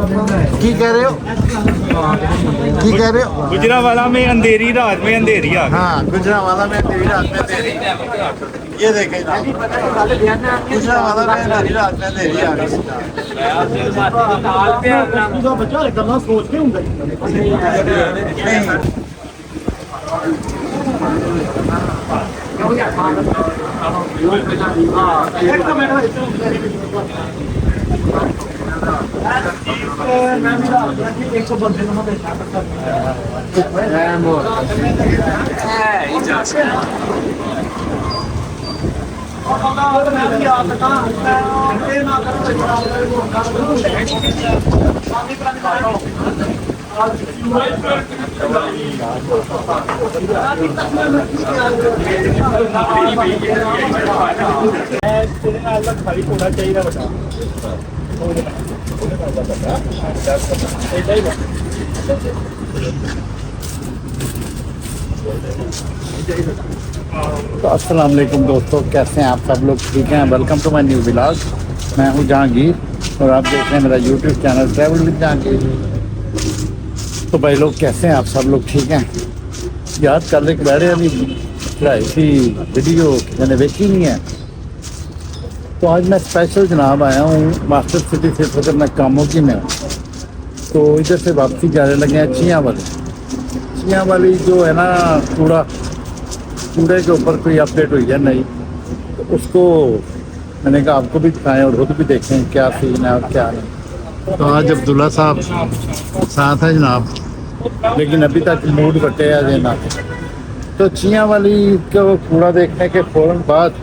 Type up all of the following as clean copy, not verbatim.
की कह रहे हो, की कह रहे हो? गुजरावाला में अंधेरी रात में अंधेरी आ गई। हाँ, गुजरावाला में अंधेरी रात में अंधेरी। ये देखें गुजरावाला में अंधेरी रात में अंधेरी आ गई। तो अस्सलाम वालेकुम दोस्तों, कैसे हैं आप सब लोग? ठीक हैं। Welcome to my new vlog. मैं हूं जहांगीर और आप देख रहे हैं मेरा YouTube channel travel with Jahangir. तो भाई लोग कैसे हैं आप सब लोग? ठीक हैं। याद कर ले बैठे अभी चढ़ाई थी वीडियो मैंने देखी नहीं है, तो आज मैं स्पेशल जनाब आया हूँ मास्टर सिटी से अगर मैं कामों की में हूँ। तो इधर से वापसी जाने लगे हैं चियाँ वाली जो है ना, कूड़े के ऊपर कोई अपडेट हुई है नहीं, तो उसको मैंने कहा आपको भी दिखाएं और खुद भी देखें क्या सीन है और क्या नहीं। तो आज अब्दुल्ला साहब साथ है जनाब, लेकिन अभी तक मूड बटे है देना। तो चियाँ वाली को कूड़ा देखने के फ़ौरन बाद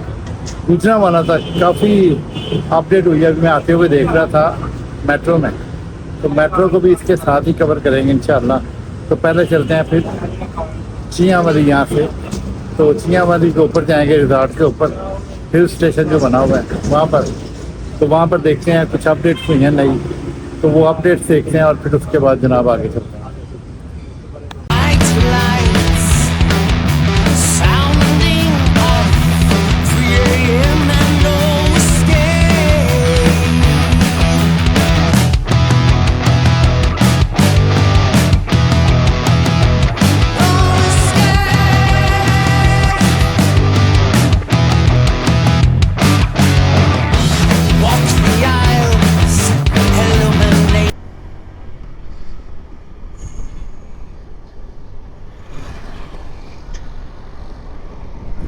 गुजरावाला तक काफ़ी अपडेट हुई है। मैं आते हुए देख रहा था मेट्रो में, तो मेट्रो को भी इसके साथ ही कवर करेंगे इंशाल्लाह। तो पहले चलते हैं फिर चियाँ वाली यहाँ से। तो चियाँ वाली के ऊपर जाएंगे, रिजॉर्ट के ऊपर हिल स्टेशन जो बना हुआ है वहाँ पर। तो वहाँ पर देखते हैं कुछ अपडेट्स हुई हैं नई, तो वो अपडेट्स देखते हैं और फिर उसके बाद जनाब आगे चलते हैं।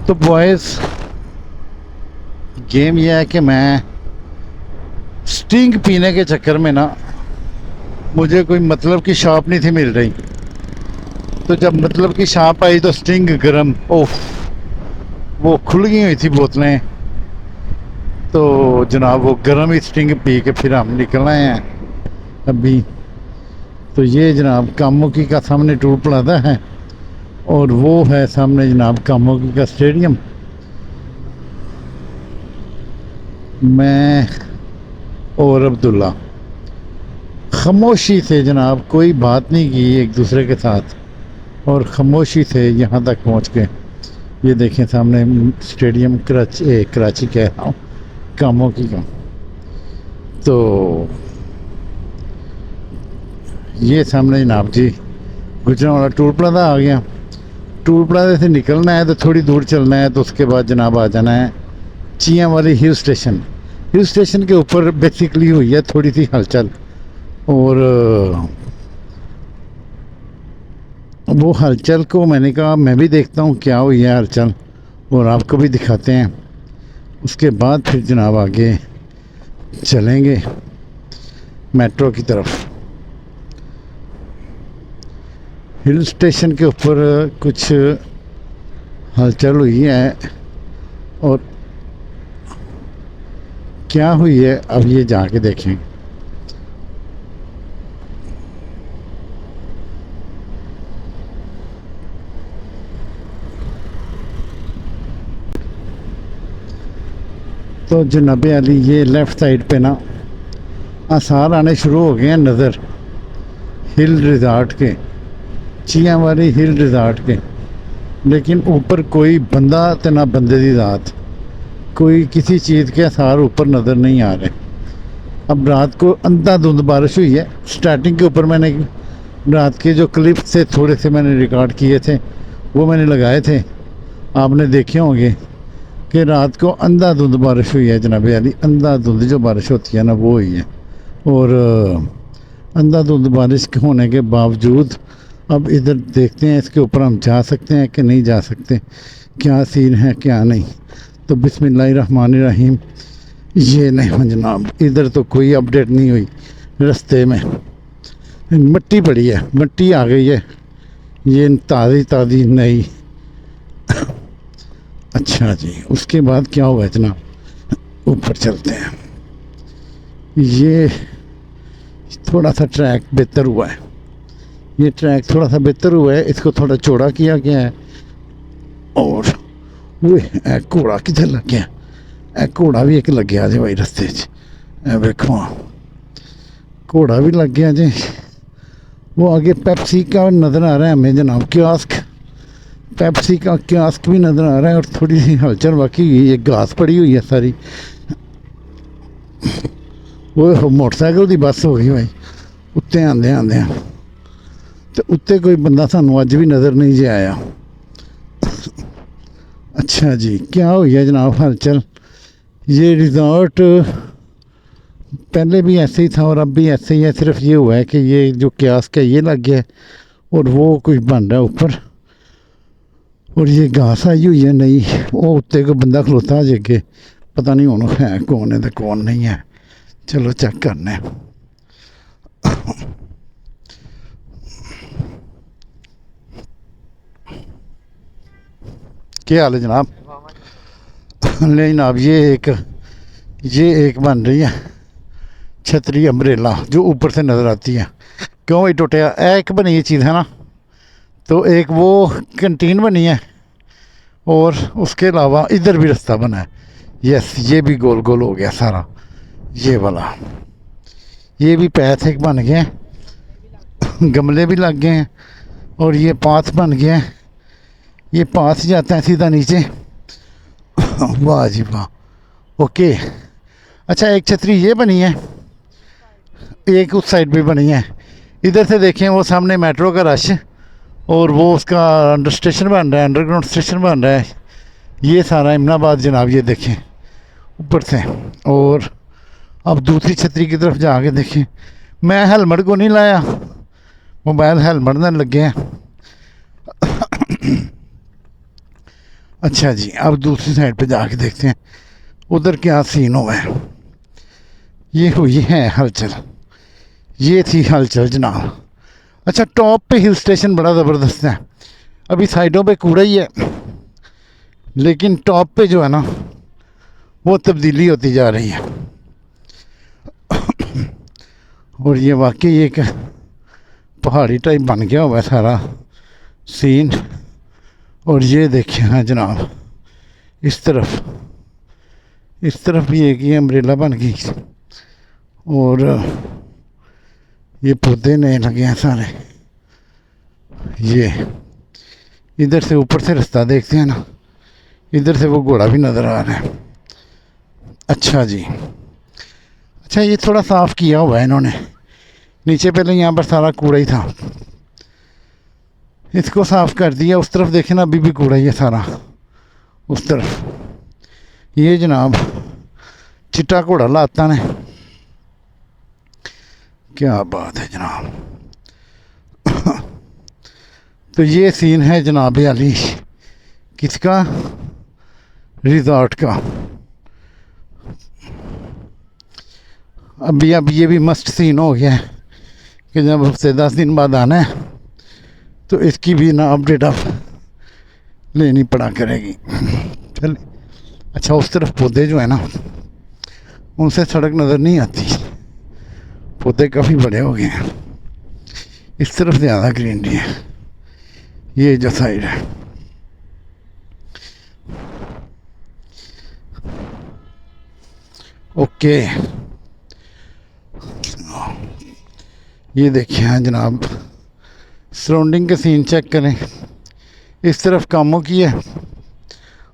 तो बॉयज़ गेम यह है कि मैं स्टिंग पीने के चक्कर में ना, मुझे कोई मतलब की शॉप नहीं थी मिल रही। तो जब मतलब की शॉप आई तो स्टिंग गरम, ओह वो खुल गई हुई थी बोतलें। तो जनाब वो गरम ही स्टिंग पी के फिर हम निकल आए हैं अभी। तो ये जनाब कामोकी का सामने टूर प्लाजा है और वो है सामने जनाब कामोकी का स्टेडियम। मैं और अब्दुल्ला खामोशी से जनाब कोई बात नहीं की एक दूसरे के साथ, और खामोशी से यहाँ तक पहुँच गए। ये देखें सामने स्टेडियम कराची कह रहा हूँ, कामोकी का। तो ये सामने जनाब जी गुजरावाला टूर प्लाजा आ गया। टूर प्लाजा से निकलना है तो थोड़ी दूर चलना है, तो उसके बाद जनाब आ जाना है चियाँ वाली हिल स्टेशन। हिल स्टेशन के ऊपर बेसिकली हुई है थोड़ी सी हलचल, और वो हलचल को मैंने कहा मैं भी देखता हूँ क्या हुई है हलचल, और आपको भी दिखाते हैं। उसके बाद फिर जनाब आगे चलेंगे मेट्रो की तरफ। हिल स्टेशन के ऊपर कुछ हलचल हुई है, और क्या हुई है अब ये जाके देखें। तो जनाब अली ये लेफ़्ट साइड पे ना आसार आने शुरू हो गए हैं नज़र हिल रिज़ॉर्ट के, चियाँ वाली हिल रिज़ॉर्ट के। लेकिन ऊपर कोई बंदा तो ना बंदे की ज़ात, कोई किसी चीज़ के आसार ऊपर नज़र नहीं आ रहे। अब रात को अंधाधुंध बारिश हुई है। स्टार्टिंग के ऊपर मैंने रात के जो क्लिप्स थे थोड़े से मैंने रिकॉर्ड किए थे, वो मैंने लगाए थे, आपने देखे होंगे कि रात को अंधाधुंध बारिश हुई है जनाब यानी अंधाधुंध जो बारिश होती है ना वो हुई है। और अंधाधुंध बारिश होने के बावजूद अब इधर देखते हैं इसके ऊपर हम जा सकते हैं कि नहीं जा सकते, क्या सीन है क्या नहीं। तो बिस्मिल्लाहिर्रहमानिर्रहीम। ये नहीं जनाब, इधर तो कोई अपडेट नहीं हुई। रास्ते में मिट्टी पड़ी है, मिट्टी आ गई है, ये ताज़ी ताज़ी नई। अच्छा जी, उसके बाद क्या हुआ जनाब, ऊपर चलते हैं। ये थोड़ा सा ट्रैक बेहतर हुआ है, ये ट्रैक थोड़ा सा बेहतर हुआ है, इसको थोड़ा चौड़ा किया गया है। और वो घोड़ा किधर लग गया, घोड़ा भी एक लग गया जी भाई रस्ते देखो, घोड़ा भी लग गया जी। वो आगे पेप्सी का नज़र आ रहा है हमें जनाब, कियास्क, पेप्सी का कियास्क भी नज़र आ रहा है। और थोड़ी सी हलचल बाकी हुई है, घास पड़ी हुई है सारी। वो मोटरसाइकिल की बस हो गई भाई, उत्ते आंदे आंदे तो उत्ते कोई बंदा सानू अज भी नज़र नहीं जे आया। अच्छा जी, क्या हुई है जनाब हलचल। ये रिज़ॉर्ट पहले भी ऐसे ही था और अब भी ऐसे ही है, सिर्फ ये हुआ है कि ये जो कियास्क है ये लग गया है और वो कुछ बन रहा है ऊपर। और ये घास आई हुई है नहीं, वो उत्ते को बंदा खलोता अजे के, पता नहीं हूँ है कौन है तो कौन नहीं है। चलो चेक करने। क्या हाल है जनाब। नहीं जनाब, ये एक बन रही है छतरी अम्ब्रेला जो ऊपर से नज़र आती है। क्यों भाई टूटिया, एक बनी ये चीज़ है ना, तो एक वो कैंटीन बनी है और उसके अलावा इधर भी रास्ता बना है। यस, ये भी गोल गोल हो गया सारा, ये वाला, ये भी पैथ एक बन गए हैं, गमले भी लग गए हैं और ये पाथ बन गया है। ये पाथ जाता है सीधा नीचे। वाह जी वाह, ओके। अच्छा, एक छतरी ये बनी है, एक उस साइड भी बनी है। इधर से देखें वो सामने मेट्रो का रश और वो उसका अंडर स्टेशन बन रहा है, अंडरग्राउंड स्टेशन बन रहा है। ये सारा इमनाबाद जनाब, ये देखें ऊपर से। और अब दूसरी छतरी की तरफ जाके देखें। मैं हेलमेट को नहीं लाया, मोबाइल हेलमेट ना लगे हैं। अच्छा जी, अब दूसरी साइड पे जाके देखते हैं उधर क्या सीन हुआ है। ये हुई है हलचल, ये थी हलचल जनाब। अच्छा, टॉप पे हिल स्टेशन बड़ा ज़बरदस्त है। अभी साइडों पे कूड़ा ही है, लेकिन टॉप पे जो है ना वो तब्दीली होती जा रही है। और ये वाकई एक पहाड़ी टाइप बन गया हुआ है सारा सीन। और ये देखिए हाँ जनाब, इस तरफ भी एक ही अम्ब्रेला बन गई और ये पौधे नए लगे हैं सारे। ये इधर से ऊपर से रास्ता देखते हैं ना, इधर से वो घोड़ा भी नज़र आ रहा है। अच्छा जी, अच्छा ये थोड़ा साफ़ किया हुआ है इन्होंने, नीचे पहले यहाँ पर सारा कूड़ा ही था, इसको साफ़ कर दिया। उस तरफ देखें ना, अभी भी कूड़ा ही है सारा उस तरफ। ये जनाब चिट्टा घोड़ा लाता ने, क्या बात है जनाब। तो ये सीन है जनाब अली, किसका, रिज़ॉर्ट का। अब ये भी मस्ट सीन हो गया है कि जब हफ्ते 10 दिन बाद आना है तो इसकी भी ना अपडेट आप लेनी पड़ा करेगी। चल अच्छा, उस तरफ पौधे जो है ना उनसे सड़क नज़र नहीं आती, पौधे काफ़ी बड़े हो गए हैं। इस तरफ ज़्यादा ग्रीनरी है, ये जो साइड है। ओके, ये देखिए हाँ जनाब, सराउंडिंग के सीन चेक करें। इस तरफ कामों की है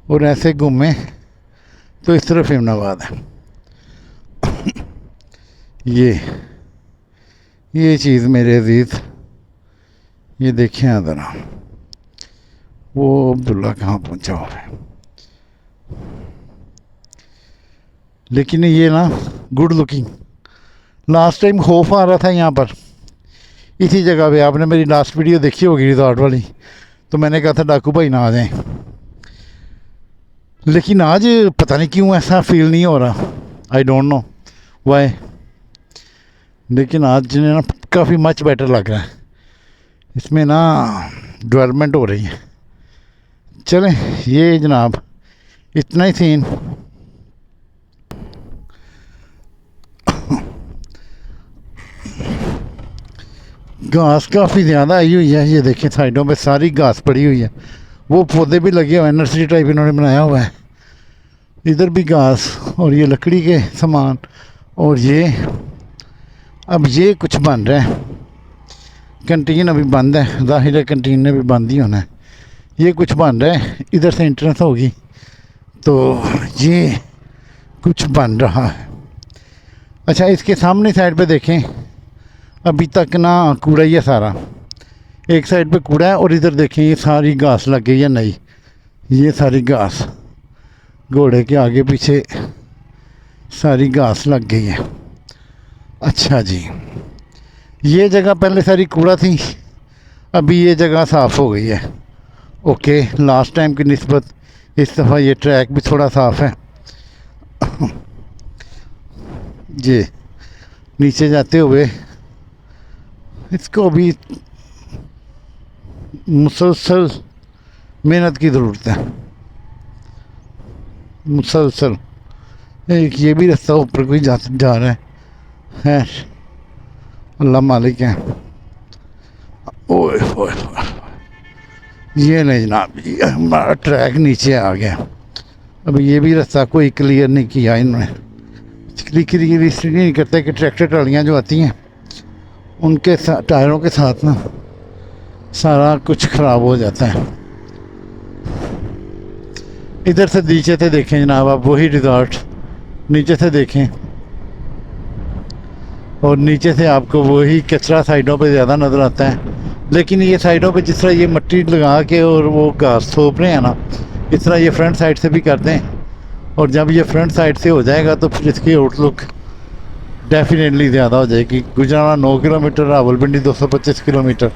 और ऐसे घूमें तो इस तरफ इमनाबाद है। ये चीज़ मेरे अजीज़, ये देखें ज़रा, वो अब्दुल्ला कहाँ पहुँचा हुआ है। लेकिन ये ना गुड लुकिंग। लास्ट टाइम खौफ आ रहा था यहाँ पर, इसी जगह पे। आपने मेरी लास्ट वीडियो देखी होगी रिजॉर्ट वाली, तो मैंने कहा था डाकू भाई ना आ जाएं, लेकिन आज पता नहीं क्यों ऐसा फील नहीं हो रहा। आई डोंट नो वाई, लेकिन आज ना काफ़ी मच बेटर लग रहा है। इसमें ना डेवलपमेंट हो रही है। चलें, ये जनाब इतना ही सीन। घास काफ़ी ज़्यादा आई हुई है। ये देखें साइडों पे सारी घास पड़ी हुई है। वो पौधे भी लगे हुए हैं, नर्सरी टाइप इन्होंने बनाया हुआ है। इधर भी घास और ये लकड़ी के सामान। और ये अब ये कुछ बन रहा है। कंटीन अभी बंद है, जाहिर है कंटीन ने भी बंद ही होना है। ये कुछ बन रहा है, इधर से एंट्रेंस होगी, तो ये कुछ बन रहा है। अच्छा, इसके सामने साइड पे देखें, अभी तक ना कूड़ा ही है सारा। एक साइड पे कूड़ा है और इधर देखें ये सारी घास लग गई है नई। ये सारी घास घोड़े के आगे पीछे सारी घास लग गई है। अच्छा जी, ये जगह पहले सारी कूड़ा थी, अभी ये जगह साफ़ हो गई है। ओके, लास्ट टाइम की निस्बत इस दफ़ा ये ट्रैक भी थोड़ा साफ़ है। ये नीचे जाते हुए इसको भी मुसलसल मेहनत की ज़रूरत है, मुसलसल। एक ये भी रास्ता ऊपर कोई जा रहा है, अल्लाह मालिक है। ओए ओए, ये नहीं जनाब, ये हमारा ट्रैक नीचे आ गया। अब ये भी रास्ता कोई क्लियर नहीं किया इन्होंने। क्लियर इसलिए नहीं करते कि ट्रैक्टर ट्रालियाँ जो आती हैं उनके टायरों के साथ ना सारा कुछ ख़राब हो जाता है। इधर से नीचे से देखें जनाब आप, वही रिजॉर्ट नीचे से देखें, और नीचे से आपको वही कचरा साइडों पे ज़्यादा नज़र आता है। लेकिन ये साइडों पे जिस तरह ये मिट्टी लगा के और वो घास थोप रहे हैं ना, इस तरह ये फ्रंट साइड से भी करते हैं। और जब ये फ्रंट साइड से हो जाएगा तो फिर इसकी आउटलुक डेफिनेटली ज़्यादा हो जाएगी। गुजराना 9 किलोमीटर, रावलपिंडी 225 किलोमीटर।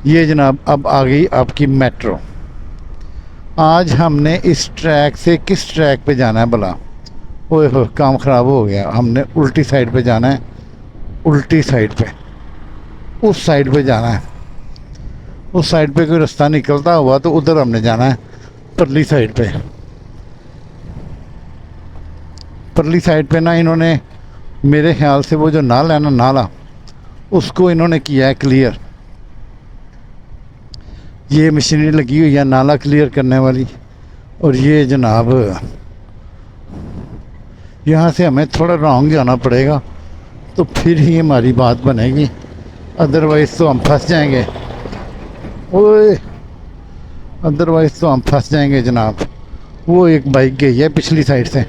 ये जनाब अब आ गई आपकी मेट्रो। आज हमने इस ट्रैक से किस ट्रैक पे जाना है भला? ओए हो, काम ख़राब हो गया। हमने उल्टी साइड पे जाना है, उल्टी साइड पे, उस साइड पे जाना है। उस साइड पे कोई रास्ता निकलता हुआ तो उधर हमने जाना है, परली साइड पे। परली साइड पे ना इन्होंने मेरे ख्याल से वो जो नाला है ना, नाला, उसको इन्होंने किया है क्लियर। ये मशीनरी लगी हुई है नाला क्लियर करने वाली। और ये जनाब यहाँ से हमें थोड़ा रॉन्ग जाना पड़ेगा तो फिर ही हमारी बात बनेगी, अदरवाइज़ तो हम फंस जाएंगे। ओए, अदरवाइज़ तो हम फंस जाएंगे जनाब। वो एक बाइक गई है पिछली साइड से,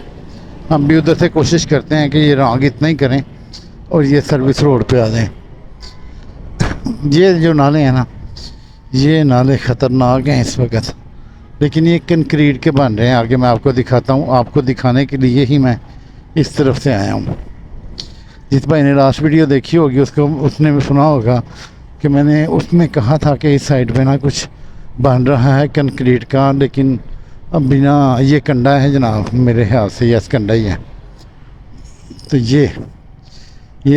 हम भी उधर से कोशिश करते हैं कि ये रॉन्ग इतना ही करें और ये सर्विस रोड पे आ जाएं। ये जो नाले हैं ना, ये नाले ख़तरनाक हैं इस वक्त, लेकिन ये कंक्रीट के बन रहे हैं। आगे मैं आपको दिखाता हूँ, आपको दिखाने के लिए ही मैं इस तरफ से आया हूँ। जिस भाई ने लास्ट वीडियो देखी होगी उसने भी सुना होगा कि मैंने उसमें कहा था कि इस साइड पे ना कुछ बन रहा है कंक्रीट का, लेकिन अब बिना ये कंडा है जनाब, मेरे ख्याल से यस कंडा ही है। तो ये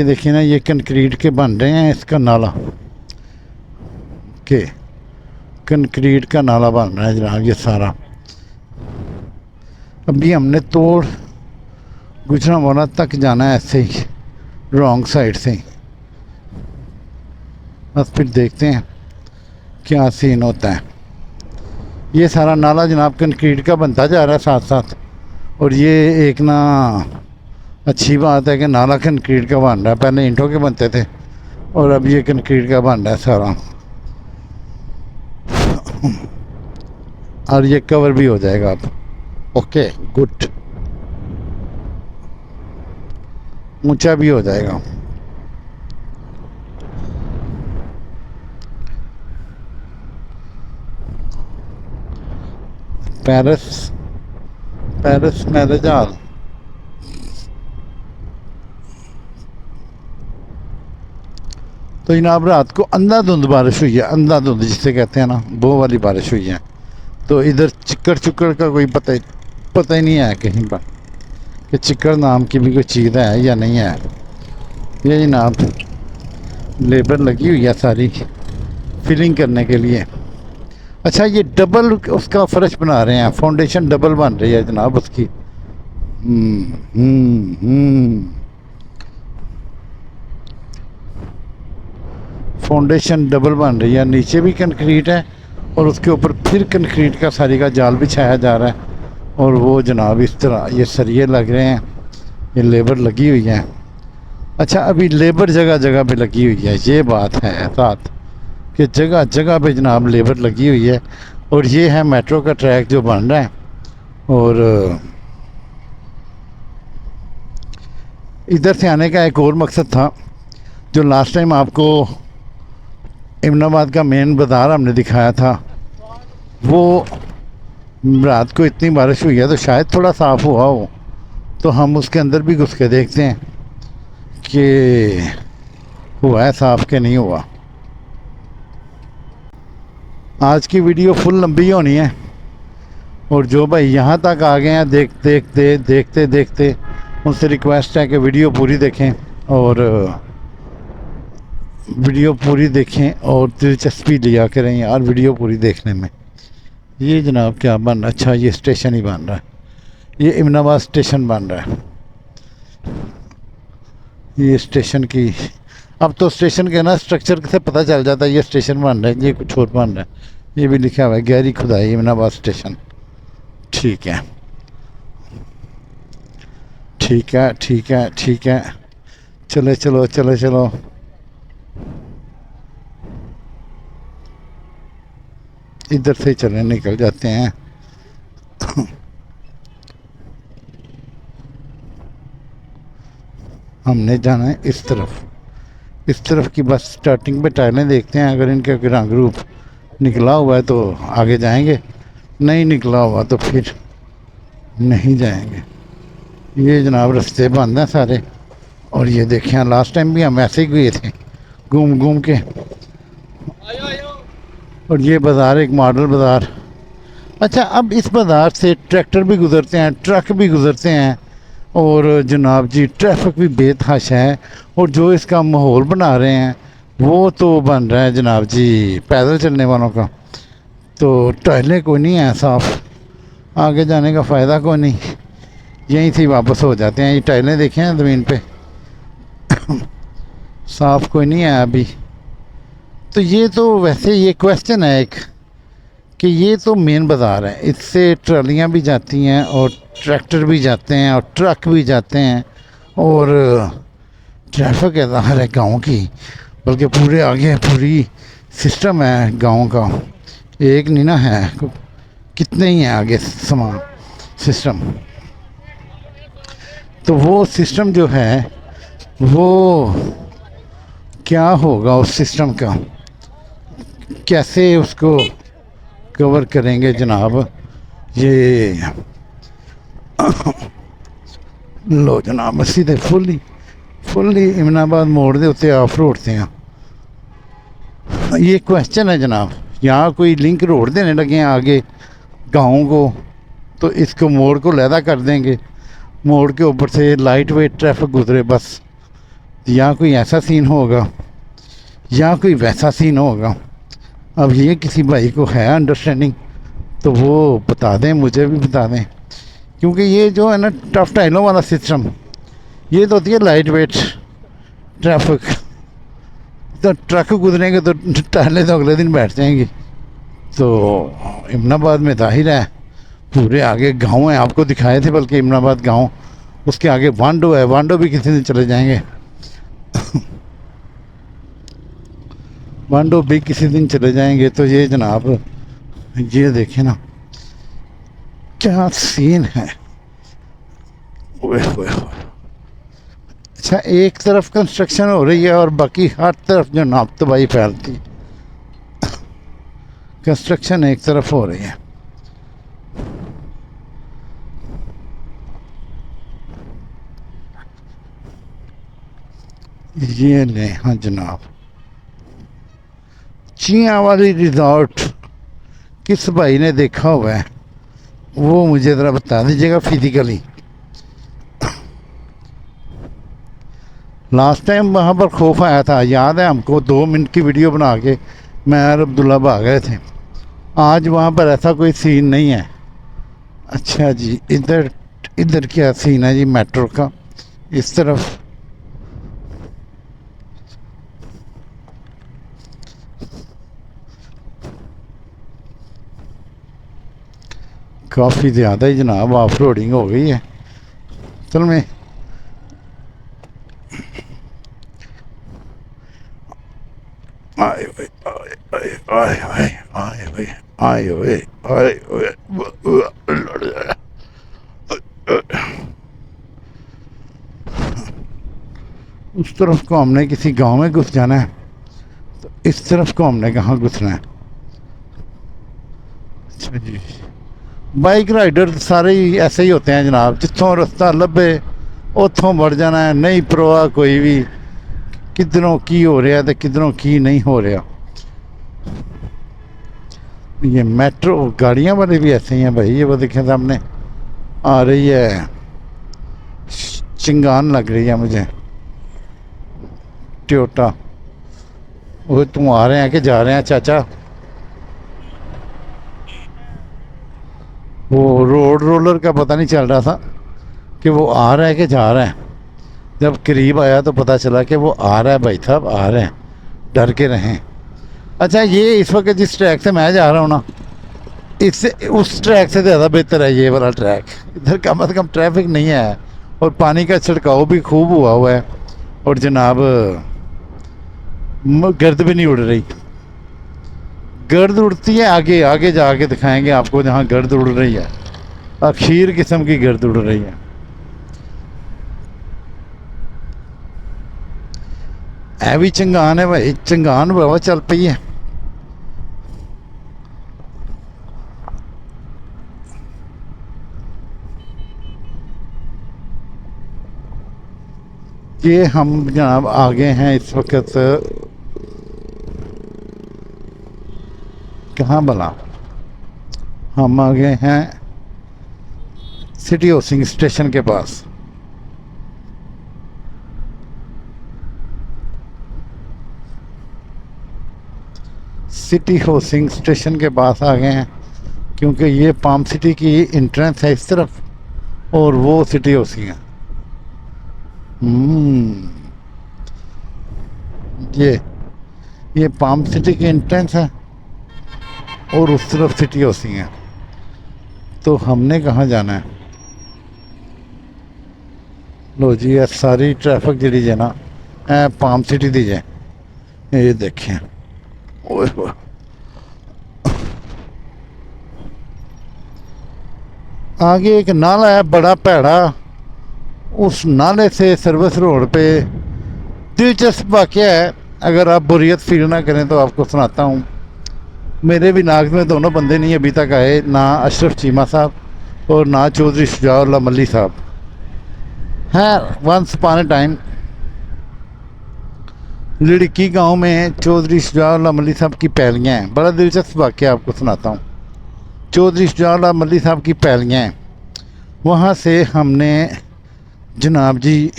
देखिए ना, ये कंक्रीट के बन रहे हैं, इसका नाला के कंक्रीट का नाला बन रहा है जनाब, ये सारा। अभी हमने तोड़ गुजरांवाला तक जाना है ऐसे ही रॉन्ग साइड से। बस फिर देखते हैं क्या सीन होता है। ये सारा नाला जनाब कंक्रीट का बनता जा रहा है साथ साथ, और ये एक ना अच्छी बात है कि नाला कंक्रीट का बन रहा है। पहले ईंटों के बनते थे और अब ये कंक्रीट का बन रहा है सारा, और ये कवर भी हो जाएगा अब। Okay, good. ऊंचा भी हो जाएगा। Paris, Paris marriage hall. तो जनाब रात को अंधाधुंध बारिश हुई है, अंधाधुंध जिसे कहते हैं ना, वो वाली बारिश हुई है। तो इधर चिक्कड़ चुक्कड़ का कोई पता ही नहीं है कहीं पर कि चिक्कड़ नाम की भी कोई चीज़ है या नहीं है। ये जनाब लेबर लगी हुई है सारी फिलिंग करने के लिए। अच्छा, ये डबल उसका फर्श बना रहे हैं, फाउंडेशन डबल बन रही है जनाब उसकी। फाउंडेशन डबल बन रही है, नीचे भी कंक्रीट है और उसके ऊपर फिर कंक्रीट का सारी का जाल बिछाया जा रहा है। और वो जनाब इस तरह ये सरिये लग रहे हैं, ये लेबर लगी हुई है। अच्छा, अभी लेबर जगह जगह पे लगी हुई है, ये बात है साथ कि जगह जगह पे जनाब लेबर लगी हुई है। और ये है मेट्रो का ट्रैक जो बन रहा है। और इधर से आने का एक और मकसद था, जो लास्ट टाइम आपको इमनाबाद का मेन बाज़ार हमने दिखाया था, वो रात को इतनी बारिश हुई है तो शायद थोड़ा साफ़ हुआ हो। तो हम उसके अंदर भी घुस के देखते हैं कि हुआ है साफ़ के नहीं हुआ। आज की वीडियो फुल लंबी होनी है, और जो भाई यहाँ तक आ गए हैं देखते देखते उनसे रिक्वेस्ट है कि वीडियो पूरी देखें और दिलचस्पी लिया करें यार वीडियो पूरी देखने में। ये जनाब क्या बन रहा है? अच्छा, ये स्टेशन ही बन रहा है, ये इमनाबाद स्टेशन बन रहा है। ये स्टेशन की, अब तो स्टेशन के ना स्ट्रक्चर से पता चल जाता है ये स्टेशन बन रहा है, ये कुछ और बन रहा है। ये भी लिखा हुआ है गहरी खुदाई इमनाबाद स्टेशन। ठीक है ठीक है ठीक है ठीक है, चलो। इधर से चले, निकल जाते हैं। हमने जाना है इस तरफ की बस स्टार्टिंग पे टाइलें देखते हैं, अगर इनका रंग रूप निकला हुआ है तो आगे जाएंगे, नहीं निकला हुआ तो फिर नहीं जाएंगे। ये जनाब रास्ते बंद हैं सारे। और ये देखें, लास्ट टाइम भी हम ऐसे ही गए थे घूम के। और ये बाज़ार एक मॉडल बाज़ार। अच्छा, अब इस बाज़ार से ट्रैक्टर भी गुज़रते हैं, ट्रक भी गुज़रते हैं, और जनाब जी ट्रैफिक भी बेतहाश है। और जो इसका माहौल बना रहे हैं वो तो बन रहा है जनाब जी पैदल चलने वालों का। तो टाइलें कोई नहीं है साफ़, आगे जाने का फ़ायदा कोई नहीं, यहीं से वापस हो जाते हैं। ये टाइलें देखें हैं ज़मीन पे, साफ़ कोई नहीं है अभी। तो ये तो वैसे ये क्वेश्चन है एक कि ये तो मेन बाज़ार है, इससे ट्रालियाँ भी जाती हैं और ट्रैक्टर भी जाते हैं और ट्रक भी जाते हैं, और ट्रैफिक है ज़ाहिर है गाँव की, बल्कि पूरे आगे पूरी सिस्टम है गाँव का, एक नहीं ना है, कितने ही हैं आगे सामान सिस्टम। तो वो सिस्टम जो है वो क्या होगा, उस सिस्टम का कैसे उसको कवर करेंगे जनाब। ये लो जनाब सीधे फुल्ली इमनाबाद मोड़ दे उत्ते ऑफ रोड से हैं। ये क्वेश्चन है जनाब, यहाँ कोई लिंक रोड देने लगे हैं आगे गाँव को, तो इसको मोड़ को लैदा कर देंगे, मोड़ के ऊपर से लाइट वेट ट्रैफिक गुजरे बस। यहाँ कोई ऐसा सीन होगा या कोई वैसा सीन होगा। अब ये किसी भाई को है अंडरस्टैंडिंग तो वो बता दें, मुझे भी बता दें, क्योंकि ये जो है ना टफ टाइलों वाला सिस्टम, ये तो होती है लाइट वेट ट्रैफिक। तो ट्रक गुजरेंगे तो टाइलें तो अगले दिन बैठ जाएंगी। तो इमनाबाद में जाहिर है पूरे आगे गांव है, आपको दिखाए थे बल्कि इमनाबाद गांव, उसके आगे वांडो है, वांडो भी किसी दिन चले जाएंगे वांडो भी किसी दिन चले जाएंगे। तो ये जनाब ये देखें ना क्या सीन है, ओए होए होए। अच्छा, एक तरफ कंस्ट्रक्शन हो रही है और बाकी हर तरफ जो नाप तबाही फैलती, कंस्ट्रक्शन एक तरफ हो रही है। ये ले, हाँ जनाब, चियाँ वाली रिजॉर्ट किस भाई ने देखा हुआ है वो मुझे ज़रा बता दीजिएगा फिजिकली। लास्ट टाइम वहाँ पर खौफ आया था, याद है हमको, 2 मिनट की वीडियो बना के मैं और अब्दुल्ला भाग गए थे। आज वहाँ पर ऐसा कोई सीन नहीं है। अच्छा जी, इधर इधर क्या सीन है जी मेट्रो का, इस तरफ काफ़ी ज़्यादा ही जनाब ऑफ रोडिंग हो गई है। चल में आए हुए आए हुए आए हुए आए हुए आए हुए उस तरफ को हमने किसी गांव में घुस जाना है, तो इस तरफ को हमने कहाँ घुसना है। अच्छा जी, बाइक राइडर सारे ही ऐसे ही होते हैं जनाब, जितों रास्ता लभे उतों बढ़ जाना है, नहीं परवाह कोई भी किधरों की हो रहा है तो किधरों की नहीं हो रहा। ये मेट्रो गाड़ियां वाले भी ऐसे ही हैं भाई, ये वो देखें सामने आ रही है, चिंगान लग रही है मुझे, टोयोटा। वो तुम आ रहे हैं कि जा रहे हैं चाचा? वो रोड रोलर का पता नहीं चल रहा था कि वो आ रहा है कि जा रहा है। जब करीब आया तो पता चला कि वो आ रहा है, भाई साहब आ रहे हैं, डर के रहें। अच्छा, ये इस वक्त जिस ट्रैक से मैं जा रहा हूँ ना, इससे उस ट्रैक से ज़्यादा बेहतर है ये वाला ट्रैक। इधर कम से कम ट्रैफिक नहीं है और पानी का छिड़काव भी खूब हुआ है, और जनाब गर्द भी नहीं उड़ रही। गर्द उड़ती है आगे, आगे जाके दिखाएंगे आपको जहाँ गर्द उड़ रही है, अखीर किस्म की गर्द उड़ रही है। भी चंगान है भाई, चंगान बाबा चल पई है। ये हम जनाब आगे हैं इस वक्त, कहाँ भला, हम आ गए हैं सिटी हाउसिंग स्टेशन के पास। सिटी हाउसिंग स्टेशन के पास आ गए हैं, क्योंकि ये पाम सिटी की एंट्रेंस है इस तरफ और वो सिटी हाउसिंग है। ये पाम सिटी की एंट्रेंस है और उस तरफ सिटी हाउसिंग है। तो हमने कहाँ जाना है? लो जी, ये सारी ट्रैफिक जी है ना पाम सिटी दी है, ये देखें। ओए आगे एक नाला है बड़ा भैड़ा, उस नाले से सर्विस रोड पे दिलचस्प वाक़या है। अगर आप बोरियत फील ना करें तो आपको सुनाता हूँ। मेरे भी नाग में दोनों बंदे नहीं अभी तक आए, ना अशरफ चीमा साहब और ना चौधरी शुजाउल्लाह मल्ली साहब। है वंस अपॉन ए टाइम लड़की गांव में चौधरी शुजाउल्लाह मल्ली साहब की पैलियाँ हैं। बड़ा दिलचस्प वाक़या आपको सुनाता हूँ। चौधरी शुजाउल्लाह मल्ली साहब की पैलियाँ हैं, वहाँ से हमने जनाब जी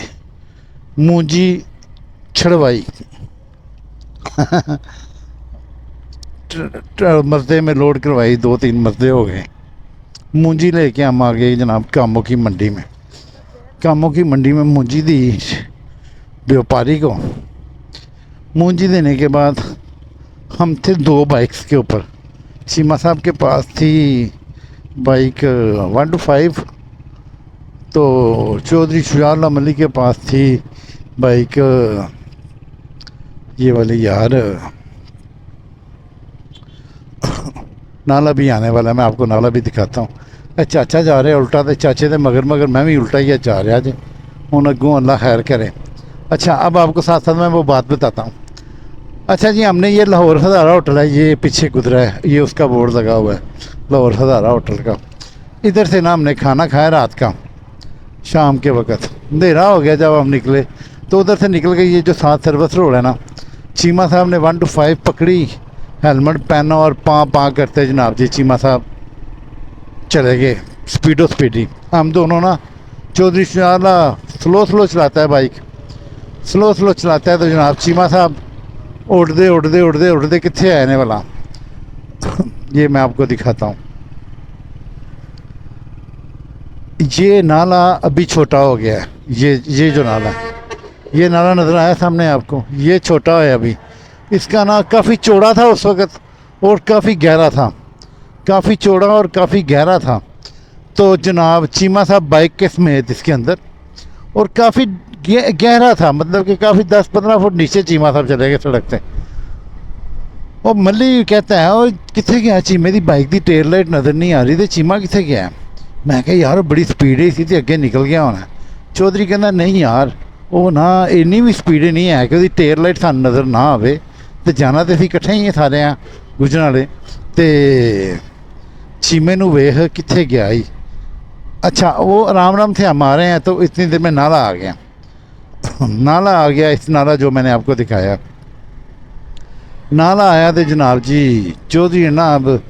मूंजी छड़वाई मर्दे में लोड करवाई, 2-3 मर्दे हो गए। मूंजी लेके हम आ गए जनाब कामों की मंडी में। कामों की मंडी में मूंजी दी व्यापारी को। मूंजी देने के बाद हम थे 2 बाइक्स के ऊपर। चीमा साहब के पास थी बाइक 125, तो चौधरी शुजाउल्लाह मल्ली के पास थी बाइक ये वाली यार, नाला भी आने वाला है, मैं आपको नाला भी दिखाता हूँ। चाचा जा रहे उल्टा, तो चाचे के मगर मगर मैं भी उल्टा ही जा रहा जे। हुण अगों अल्लाह खैर करे। अच्छा, अब आपको साथ साथ मैं वो बात बताता हूँ। अच्छा जी, हमने ये लाहौर हज़ारा होटल है, ये पीछे गुजरा है, ये उसका बोर्ड लगा हुआ है लाहौर हज़ारा होटल का। इधर से ना हमने खाना खाया रात का, शाम के वक्त अंधेरा हो गया जब हम निकले। तो उधर से निकल के ये जो 7 सर्विस रोड है ना, चीमा साहब ने 1 to 5 पकड़ी, हेलमेट पहना और पाँ करते जनाब जी चीमा साहब चले गए स्पीडी। हम दोनों ना, चौधरी शाला स्लो चलाता है बाइक, स्लो चलाता है, तो जनाब चीमा साहब उड़ते कितने आने वाला। ये मैं आपको दिखाता हूँ। ये नाला अभी छोटा हो गया है, ये जो नाला है, ये नाला नज़र आया सामने आपको, ये छोटा है अभी। इसका ना काफ़ी चौड़ा था उस वक़्त और काफ़ी गहरा था, काफ़ी चौड़ा और काफ़ी गहरा था। तो जनाब चीमा साहब बाइक के समेत इसके अंदर, और काफ़ी गहरा था, मतलब कि काफ़ी 10-15 फुट नीचे चीमा साहब चले गए सड़क से। और मल्ली कहता है, और कितने गया चीमे की बाइक की टेल लाइट नज़र नहीं आ रही, तो चीमा कितने गया है? मैं कहा यार बड़ी स्पीड ही सी, तो अगे निकल गया होना। चौधरी कहना नहीं यार, वो ना इन्नी भी स्पीड नहीं है कि उसकी टेल लाइट सानू नज़र ना आवे, तो जाना तो असीं इकट्ठे ही सारे गुजरन वाले। तो चीमे नूं वेख कित्थे गया ही। अच्छा, वो आराम से हम आ रहे हैं, तो इतनी देर में नाला आ गया। नाला आ गया, इस नाला जो मैंने आपको दिखाया, नाला आया। तो जनाब जी चौधरी ने ना अब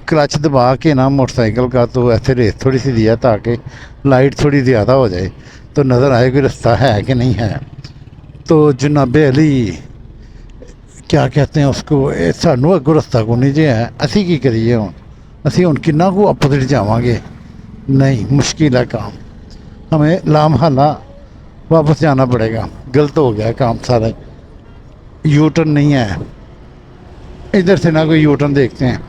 क्लच दबा के ना मोटरसाइकिल का तो ऐसे रेस थोड़ी सी दिया, ताकि लाइट थोड़ी ज़्यादा हो जाए तो नज़र आए कोई रास्ता है कि नहीं है। तो जनाब अली क्या कहते हैं उसको, सानू अगों रास्ता को नहीं जे है, असी की करिए हुण, असी हुण किन्ना को अपोजिट जावांगे? नहीं, मुश्किल है काम, हमें लामहला वापस जाना पड़ेगा। गलत हो गया काम सारा, यू टर्न नहीं है इधर से, ना कोई यू टर्न देखते हैं,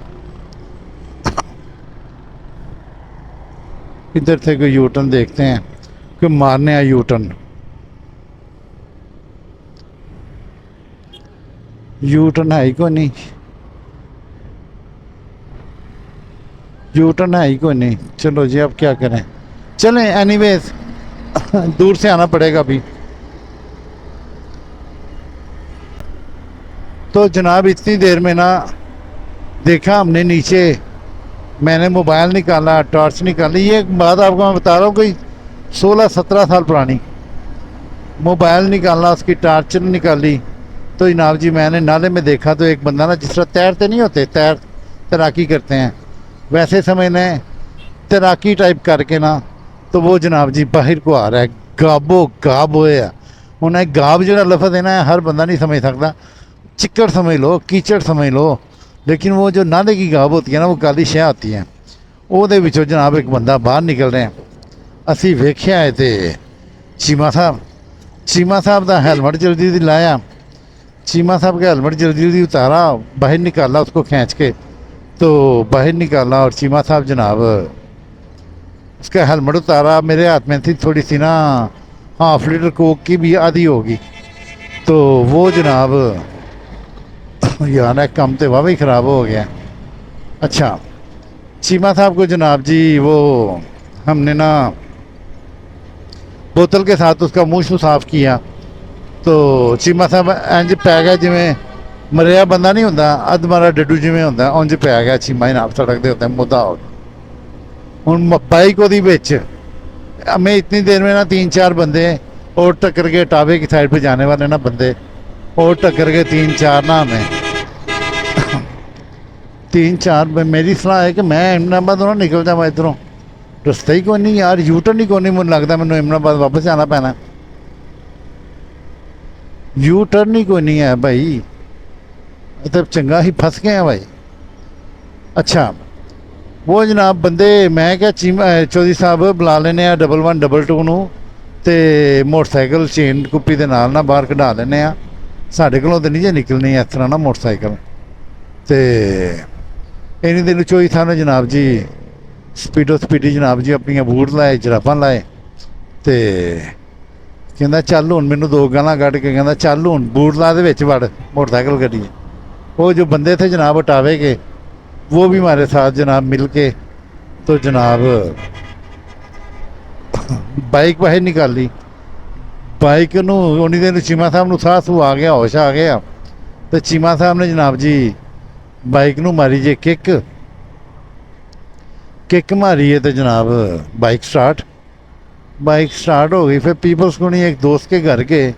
इधर से कोई यू टर्न देखते हैं, कोई मारने आया यू टर्न। यू टर्न है ही कोई नहीं, यू टर्न है ही कोई नहीं। चलो जी, अब क्या करें, चलें एनीवेज, दूर से आना पड़ेगा अभी। तो जनाब इतनी देर में ना देखा हमने नीचे, मैंने मोबाइल निकाला, टॉर्च निकाली। ये एक बात आपको मैं बता रहा हूँ, कोई 16-17 साल पुरानी। मोबाइल निकाला, उसकी टॉर्च निकाली, तो जनाब जी मैंने नाले में देखा तो एक बंदा ना, जिस तरह तैरते नहीं होते, तैराकी करते हैं, वैसे समय ने तैराकी टाइप करके ना, तो वो जनाब जी बाहर को आ रहा है, गाब होया। उन्हें गाब जो लफज है ना, हर बंदा नहीं समझ सकता, चिक्कड़ समझ लो, कीचड़ समझ लो, लेकिन वो जो नाले की गाब होती है ना, वो काली शह आती है। ਉਹਦੇ ਵਿੱਚੋਂ जनाब एक बंदा बाहर निकल रहे हैं। असी वेख्या है तो चीमा साहब का हेलमेट जल्दी लाया, चीमा साहब का हेलमेट जल्दी उतारा, बाहर निकाला उसको खींच के, तो बाहर निकाला और चीमा साहब जनाब उसका हेलमेट उतारा। मेरे हाथ में थी थोड़ी सी ना हाफ लीटर कोक की भी आधी होगी, तो वो जनाब यार काम तो वाह ही ख़राब हो गया। अच्छा, चीमा साहब को जनाब जी वो हमने ना बोतल के साथ उसका मुँह साफ़ किया, तो चीमा साहब इंज पै गया जिमें मरिया बंदा नहीं होंदा, अध मारा डड्डू जिमें होंदा, उंज पै गया चीमा जनाब सड़क के उत्ते मुद्दा हो गया। हुण बाइक ओहदी विच, मैं इतनी देर में ना 3-4 बंदे और टक्कर के टावे की साइड पे जाने वाले ना बंदे, और टक्कर के 3-4 ना हमें 3-4। मेरी सलाह है कि मैं इमराबाद ना निकल जावा इधरों, रस्ता ही कोई नहीं यार, यू टर्न ही कोई नहीं, मुझे लगता मैंने इमराबाद वापस जाना पैना, यू टर्न ही कोई नहीं है भाई, तो चंगा ही फंस गए हैं भाई। अच्छा, वो जनाब बंदे, मैं क्या चौधरी साहब बुला लेने 1122 नूं, ते मोटरसाइकिल चेन कुप्पी दे नाल ना बाहर कढा लेने आ, साढ़े कोलों तो नहीं जे निकलनी इस तरह ना मोटरसाइकिल। तो इन्नी दिन चौधरी साहब ने जनाब जी स्पीडी जनाब जी अपनी बूट लाए, जराबां लाए, तो कहता चल हूँ, मैनू 2 गालां कढ़ के कहता चल हूँ बूट ला दे विच वड़ मोटरसाइकिल कड्ढिए। वो जो बंदे थे जनाब हटावे के, वो भी हमारे साथ जनाब मिल के, तो जनाब बाइक बाहर निकाली, बाइक नूं उन्नी देर चीमा साहब नूं साह सूह आ गया, होश आ गया, तो चीमा साहब ने जनाब जी बाइक नूं मारी जे किक मारी है, तो जनाब बाइक स्टार्ट हो गई। फिर पीपल्स को नहीं एक दोस्त के घर गए,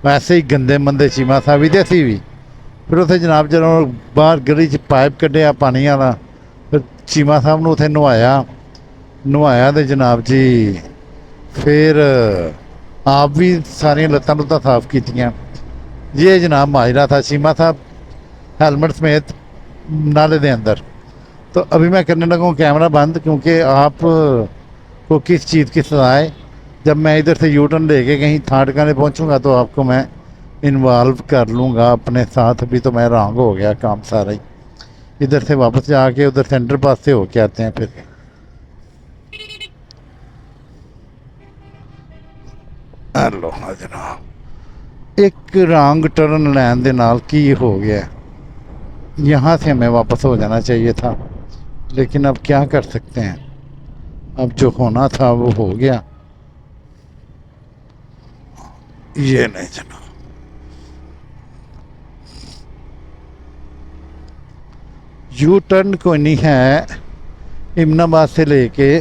वैसे ही गंदे मंदे चीमा साहब ही थे भी। फिर उसे जनाब जो बाहर गली च पाइप कढ़िया पानी वाला, फिर चीमा साहब ने उसे नहाया तो जनाब जी फिर आप भी सारिया लत्तां लुत्तां साफ कीतियां। ये जनाब माजरा था, चीमा साहब हेलमेट समेत नाले के अंदर। तो अभी मैं करने लगा हूँ कैमरा बंद, क्योंकि आप को किस चीज़ की सजा है। जब मैं इधर से यू टर्न लेके कहीं थाट खाने पहुँचूँगा तो आपको मैं इन्वॉल्व कर लूँगा अपने साथ। अभी तो मैं रॉन्ग हो गया काम सारा ही। इधर से वापस जाके उधर सेंटर पास से होके आते हैं फिर। हेलो जनाब, एक रॉन्ग टर्न लैन दे नाल की हो गया, यहाँ से हमें वापस हो जाना चाहिए था, लेकिन अब क्या कर सकते हैं, अब जो होना था वो हो गया। ये नहीं जनाब, यू टर्न कोई नहीं है इमनाबाद से लेके,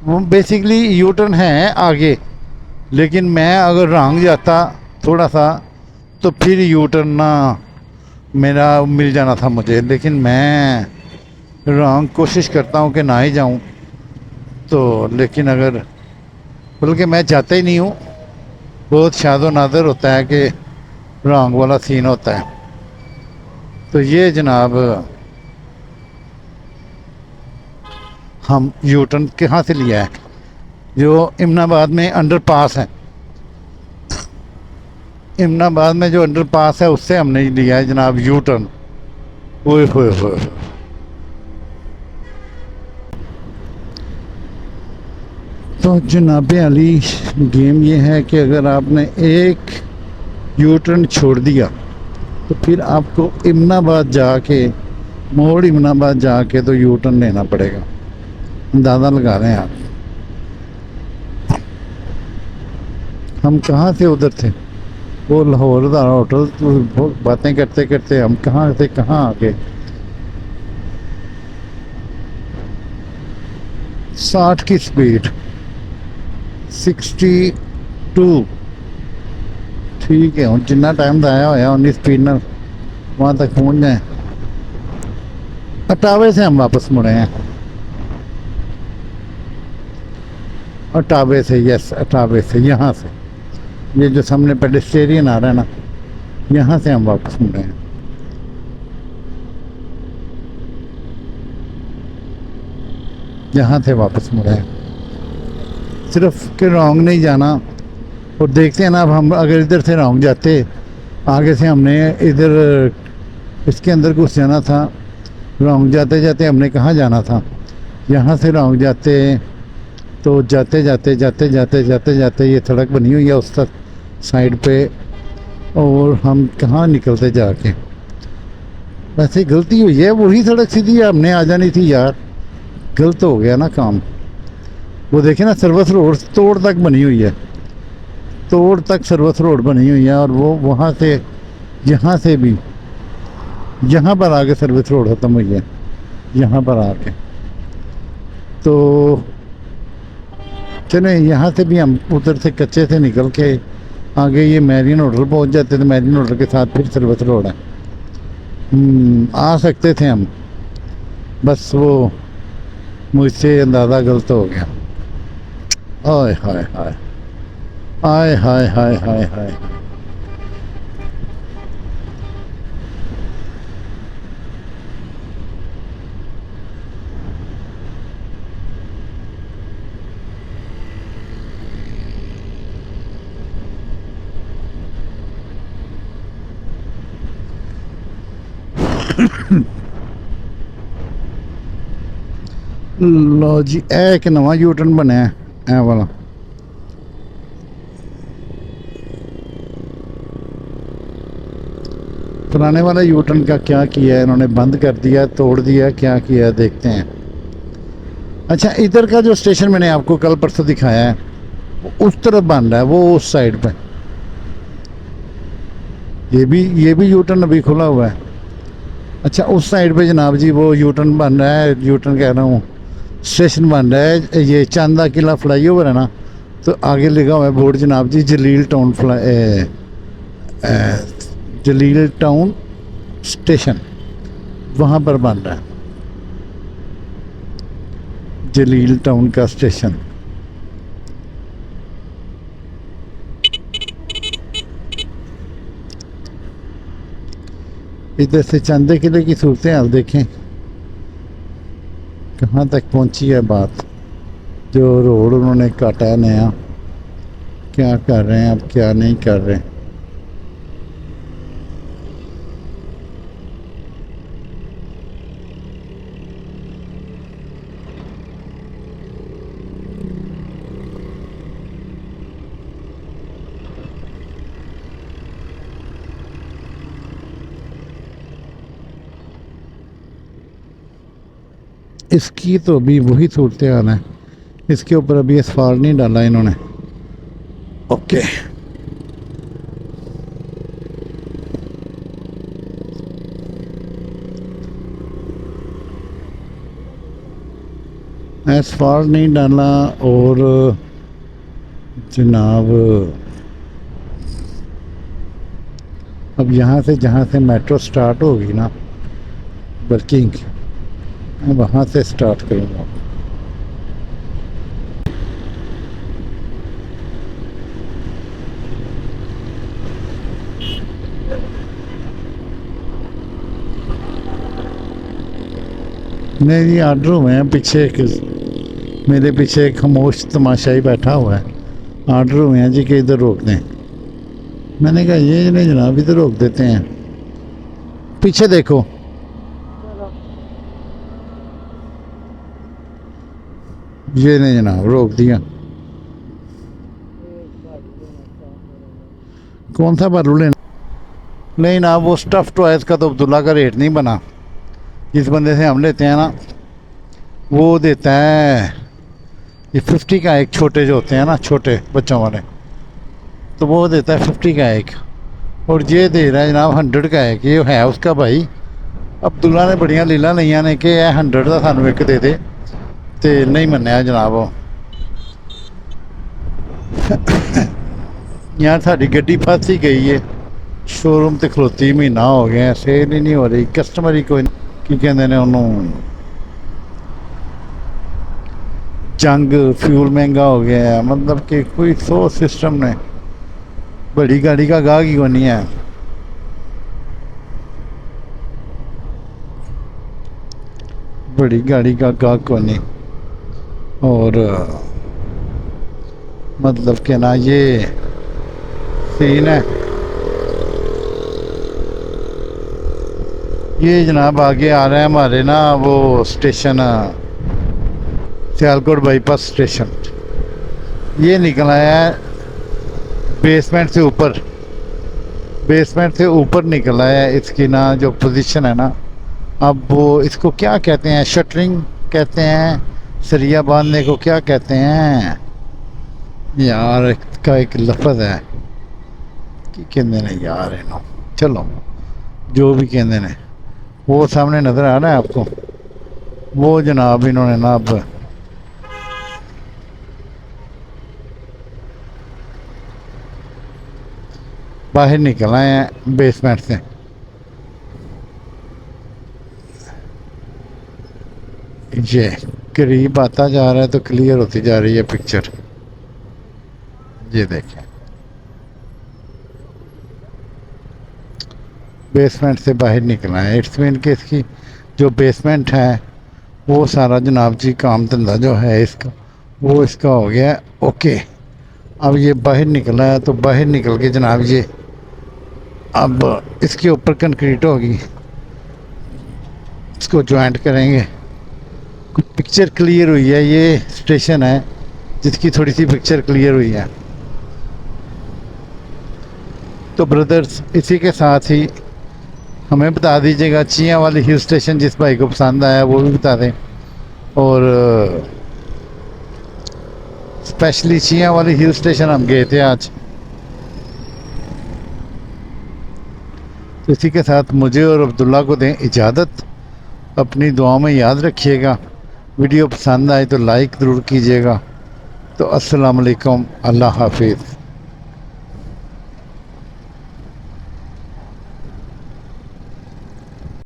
वो बेसिकली यू टर्न है आगे, लेकिन मैं अगर रॉन्ग जाता थोड़ा सा तो फिर यू टर्न ना मेरा मिल जाना था मुझे, लेकिन मैं रॉन्ग कोशिश करता हूँ कि ना ही जाऊँ तो, लेकिन अगर बल्कि मैं जाता ही नहीं हूँ। बहुत शादो नादर होता है कि रॉन्ग वाला सीन होता है। तो ये जनाब हम यू टर्न कहाँ से लिया है, जो इमनाबाद में अंडर पास है, इमनाबाद में जो अंडर पास है उससे हमने लिया है जनाब यू टर्न। ओए होए होए, तो जनाब अली गेम ये है कि अगर आपने एक यू टर्न छोड़ दिया तो फिर आपको इमनाबाद जाके मोड़ इमनाबाद जाके तो यू टर्न लेना पड़ेगा। अंदाज़ा लगा रहे हैं आप। हम कहाँ से उधर थे, वो लाहौर का होटल, तो बातें करते करते हम कहाँ से कहाँ आ गए। 60 की स्पीड, 62 ठीक है। हम जिन्ना टाइम लाया होया उन्नी स्पीड न वहाँ तक पहुँच जाए। अटावे से हम वापस मुड़े हैं, अटावे से, यस अटावे से, यहाँ से ये जो सामने पेडेस्टेरियन आ रहा है ना, यहाँ से हम वापस मुड़े हैं। यहाँ से वापस मुड़े हैं, सिर्फ कि रॉन्ग नहीं जाना। और देखते हैं ना, अब हम अगर इधर से रॉन्ग जाते, आगे से हमने इधर इसके अंदर घुस जाना था, रॉन्ग जाते जाते हमने कहाँ जाना था, यहाँ से रॉन्ग जाते तो जाते जाते जाते जाते जाते जाते ये सड़क बनी हुई है उस तक साइड पे, और हम कहाँ निकलते जाके। वैसे गलती हुई है, वही सड़क सीधी हमने आ जानी थी यार, गलत हो गया ना काम। वो देखिए ना सर्विस रोड तोड़ तक बनी हुई है, तोड़ तक सर्विस रोड बनी हुई है, और वो वहाँ से यहाँ से भी यहाँ पर आके सर्विस रोड ख़त्म हुई है, यहाँ पर आके। तो चले यहाँ से भी हम उधर से कच्चे से निकल के आगे ये मैरियन होटल पहुँच जाते, तो मैरियन होटल के साथ फिर सर्विस रोड है। आ सकते थे हम, बस वो मुझसे अंदाज़ा गलत हो गया। आय हाय हाय, आय हाय हाय हाय हाय। लो जी, एक नवा यू टर्न बनया है वाला। पुराने वाला यू टर्न का क्या किया है इन्होंने, बंद कर दिया, तोड़ दिया, क्या किया देखते हैं। अच्छा, इधर का जो स्टेशन मैंने आपको कल परसों दिखाया है, उस तरफ बन रहा है, वो उस साइड पे। ये भी यू टर्न अभी खुला हुआ है। अच्छा, उस साइड पे जनाब जी वो यू टर्न बन रहा है, यू टर्न कह रहा हूँ, स्टेशन बन रहा है। ये चांदा किला फ्लाई ओवर है ना, तो आगे लिखा हुआ है बोर्ड जनाब जी जलील टाउन जलील टाउन स्टेशन, वहाँ पर बन रहा है जलील टाउन का स्टेशन। इधर से चांदे किले की सूरतें हाल देखें कहाँ तक पहुंची है बात। जो रोड उन्होंने काटा है नया, क्या कर रहे हैं अब, क्या नहीं कर रहे। इसकी तो अभी वही सूरत हाल है, इसके ऊपर अभी असफाल्ट नहीं डाला इन्होंने। ओके, असफाल्ट नहीं डाला। और जनाब अब यहाँ से जहाँ से मेट्रो स्टार्ट होगी ना वर्किंग, मैं वहाँ से स्टार्ट करूँगा। नहीं जी, आर्डर हुए हैं पीछे मेरे पीछे एक खामोश तमाशाई बैठा हुआ है। आर्डर हुए हैं जी कि इधर रोक दें। मैंने कहा ये नहीं जनाब, इधर रोक देते हैं। पीछे देखो, ये नहीं जनाब, रोक दिया। कौन सा बालू लेना? नहीं ना, वो स्टफ टॉयज का तो अब्दुल्ला का रेट नहीं बना। जिस बंदे से हम लेते हैं ना, वो देता है ये 50 का एक, छोटे जो होते हैं ना छोटे बच्चों वाले, तो वो देता है 50 का एक। और ये दे रहा है जनाब 100 का एक। ये है उसका भाई अब्दुल्ला ने बड़ियां लीला लिया ने कि 100 का सानू एक दे दे, ते नहीं मन्निया जनाब। वो यार साड़ी गड्डी फस ही गई है, शोरूम ते खलोती महीना हो गया, सेल ही नहीं हो रही, कस्टमर ही कोई की कहते ने उन्होंने, जंग, फ्यूल महंगा हो गया है। मतलब कि कोई सोच सिस्टम ने, बड़ी गाड़ी का गाहक ही कोई नहीं है। बड़ी गाड़ी का गाहक कोई नहीं। और मतलब कि ना ये सीन है। ये जनाब आगे आ रहा है हमारे ना वो स्टेशन, सियालकोट बाईपास स्टेशन। ये निकल आया है बेसमेंट से ऊपर, बेसमेंट से ऊपर निकल आया है। इसकी ना जो पोजीशन है ना, अब वो इसको क्या कहते हैं, शटरिंग कहते हैं, सरिया बांधने को क्या कहते हैं यार, इसका एक लफ्ज़ है कि कहते ने यार है ना, चलो जो भी कहते ने। वो सामने नज़र आ रहा है आपको, वो जनाब इन्होंने ना अब बाहर निकल आए हैं बेसमेंट से। ये करीब आता जा रहा है तो क्लियर होती जा रही है पिक्चर। ये देखें, बेसमेंट से बाहर निकला है। इट्स मीन कि इसकी जो बेसमेंट है वो सारा जनाब जी काम धंधा जो है इसका, वो इसका हो गया ओके। अब ये बाहर निकला है, तो बाहर निकल के जनाब ये अब इसके ऊपर कंक्रीट होगी, इसको ज्वाइंट करेंगे। पिक्चर क्लियर हुई है, ये स्टेशन है जिसकी थोड़ी सी पिक्चर क्लियर हुई है। तो ब्रदर्स, इसी के साथ ही हमें बता दीजिएगा चिया वाली हिल स्टेशन जिस भाई को पसंद आया वो भी बता दें। और स्पेशली चियां वाली हिल स्टेशन हम गए थे आज। तो इसी के साथ मुझे और अब्दुल्ला को दें इजाज़त। अपनी दुआ में याद रखिएगा। वीडियो पसंद आए तो लाइक ज़रूर कीजिएगा। तो अस्सलाम वालेकुम, अल्लाह हाफिज़।